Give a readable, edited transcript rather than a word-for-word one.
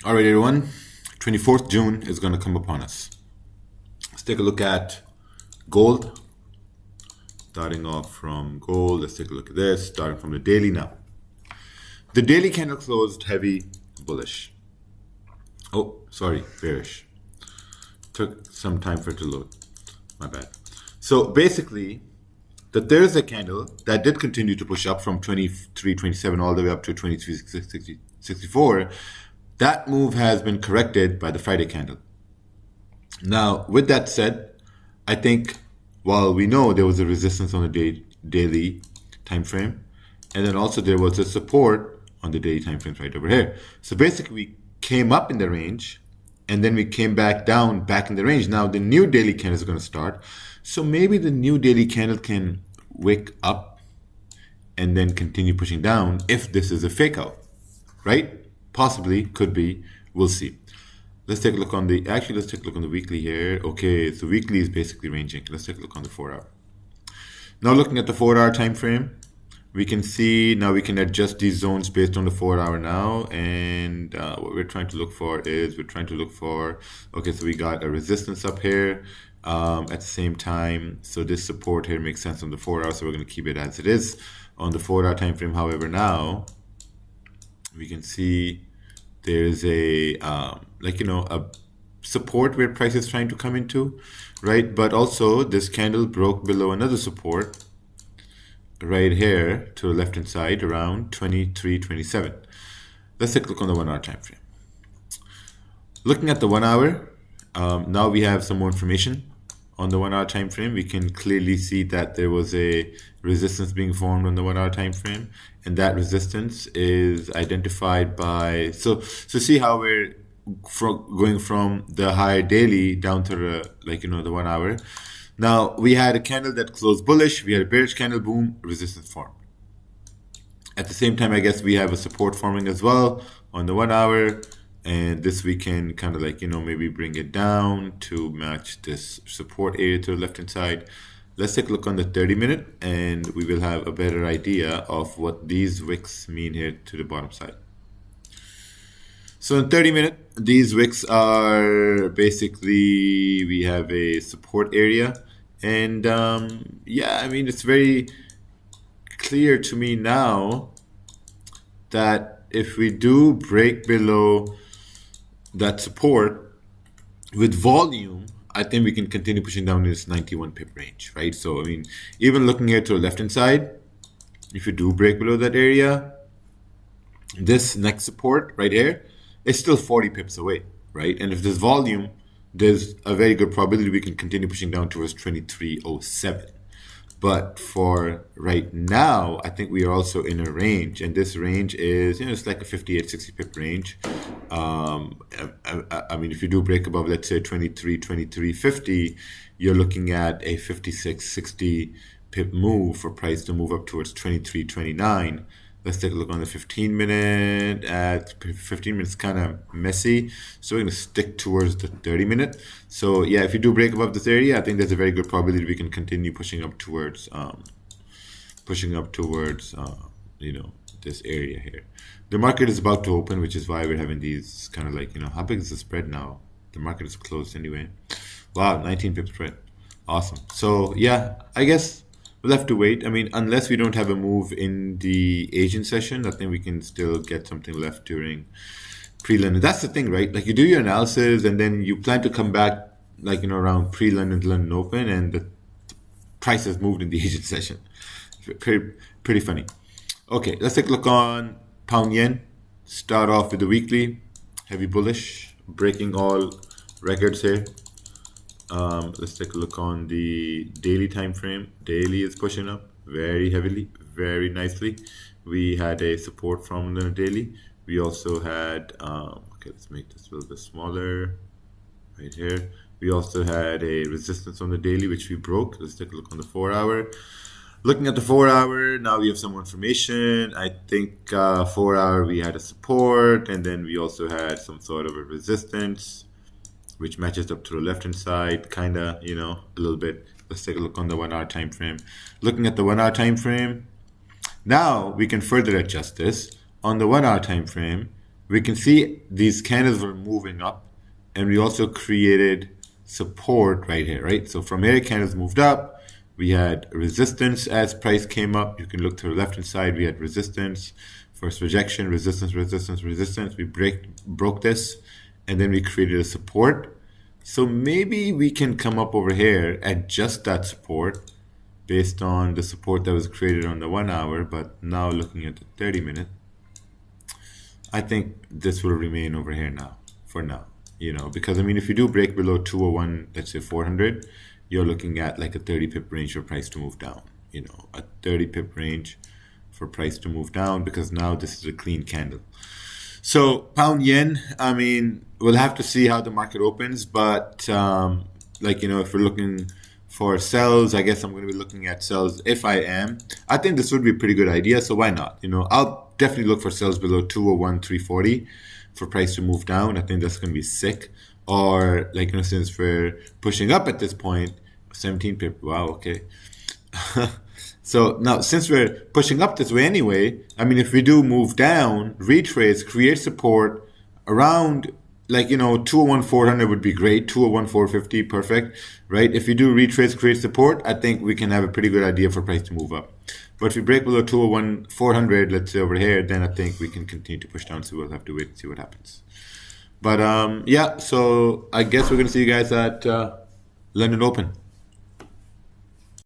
All right, everyone. 24th June is going to come upon us. Let's take a look at gold. Starting off from gold, let's take a look at this. Starting from the daily now. The daily candle closed heavy bullish. Oh, sorry, bearish. Took some time for it to load. My bad. So basically, that there is a candle that did continue to push up from 23.27 all the way up to 23.64. That move has been corrected by the Friday candle. Now, with that said, I think while we know there was a resistance on the daily time frame, and then also there was a support on the daily time frame right over here. So basically, we came up in the range, and then we came back down, back in the range. Now, the new daily candle is going to start. So maybe the new daily candle can wake up and then continue pushing down if this is a fake out, right? Possibly, could be, we'll see. Let's take a look on the, let's take a look on the weekly here. Okay, so weekly is basically ranging. Let's take a look on the 4 hour. Now looking at the 4 hour time frame, we can see now we can adjust these zones based on the 4 hour now. And what we're trying to look for is okay, so we got a resistance up here at the same time. So this support here makes sense on the 4 hour. So we're going to keep it as it is on the 4 hour time frame. However, now we can see there's a a support where price is trying to come into, right? But also this candle broke below another support right here to the left hand side around 23.27. Let's take a look on the 1 hour time frame. Looking at the 1 hour, now we have some more information on the 1 hour time frame. We can clearly see that there was a resistance being formed on the 1 hour time frame, and that resistance is identified by so see how we're going from the higher daily down to the the 1 hour. Now we had a candle that closed bullish, we had a bearish candle, boom, resistance formed. At the same time, I guess we have a support forming as well on the 1 hour. And this we can kind of maybe bring it down to match this support area to the left hand side. Let's take a look on the 30-minute and we will have a better idea of what these wicks mean here to the bottom side. So in 30-minute, these wicks are basically, we have a support area. And yeah, I mean, it's very clear to me now that if we do break below that support with volume, I think we can continue pushing down in this 91 pip range, right? So, I mean, even looking here to the left-hand side, if you do break below that area, this next support right here is still 40 pips away, right? And if there's volume, there's a very good probability we can continue pushing down towards 2307. But for right now, I think we are also in a range, and this range is, it's like a 58, 60 pip range. I mean, if you do break above, let's say 23.50, you're looking at a 56, 60 pip move for price to move up towards 23.29. Let's take a look on the 15-minute. At 15 minutes, kind of messy, so we're going to stick towards the 30-minute. So yeah, if you do break above this area, I think there's a very good probability we can continue pushing up towards this area here. The market is about to open, which is why we're having these kind of how big is the spread now? The market is closed anyway. Wow, 19 pip spread. Awesome. So yeah, I guess we'll have to wait. I mean, unless we don't have a move in the Asian session, I think we can still get something left during pre-London. That's the thing, right? Like, you do your analysis and then you plan to come back around pre-London, London Open, and the price has moved in the Asian session. Pretty funny. Okay, let's take a look on pound yen. Start off with the weekly, heavy bullish, breaking all records here. Let's take a look on the daily time frame. Daily is pushing up very heavily, very nicely. We had a support from the daily. We also had, okay, let's make this a little bit smaller right here. We also had a resistance on the daily, which we broke. Let's take a look on the 4 hour. Looking at the 4 hour, now we have some more information. I think 4 hour we had a support, and then we also had some sort of a resistance, which matches up to the left hand side, kind of, a little bit. Let's take a look on the 1 hour time frame. Looking at the 1 hour time frame, now we can further adjust this. On the 1 hour time frame, we can see these candles were moving up, and we also created support right here, right? So from here, candles moved up. We had resistance as price came up. You can look to the left-hand side. We had resistance, first rejection, resistance, resistance, resistance. We broke this, and then we created a support. So maybe we can come up over here at just that support based on the support that was created on the 1 hour, but now looking at the 30-minute, I think this will remain over here now, for now, because I mean, if you do break below 201, let's say 400, you're looking at like a 30 pip range for price to move down, a 30 pip range for price to move down, because now this is a clean candle. So pound yen, I mean, we'll have to see how the market opens, but if we're looking for sells, I guess I'm going to be looking at sells. If I am, I think this would be a pretty good idea. So why not? I'll definitely look for sells below 201.340 for price to move down. I think that's going to be sick. Or since we're pushing up at this point, 17 pip. Wow. Okay. So now, since we're pushing up this way anyway, I mean, if we do move down, retrace, create support around 201.400 would be great. 201.450, perfect, right? If you do retrace, create support, I think we can have a pretty good idea for price to move up. But if we break below 201.400, let's say over here, then I think we can continue to push down. So we'll have to wait and see what happens. But yeah, so I guess we're going to see you guys at London Open.